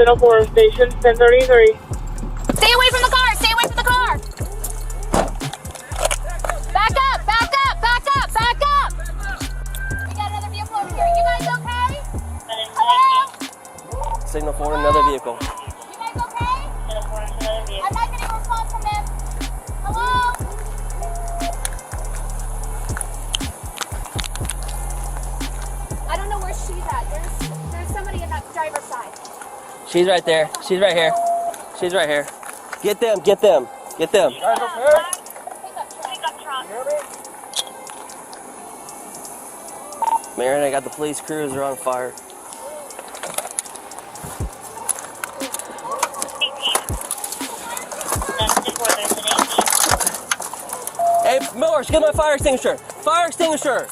10-4 station, 1033. Stay away from the car! Stay away from the car! Back up! Back up! Back up! Back up! We got another vehicle over here. You guys okay? Hello? Signal for another vehicle. You guys okay? I'm not getting a response from them. Hello? I don't know where she's at. There's somebody in that driver's side. She's right there. She's right here. She's right here. Get them. Get them. Get them. Pickup truck. Marion, I got the police cruiser on fire. Hey, Morris, get my fire extinguisher. Fire extinguisher.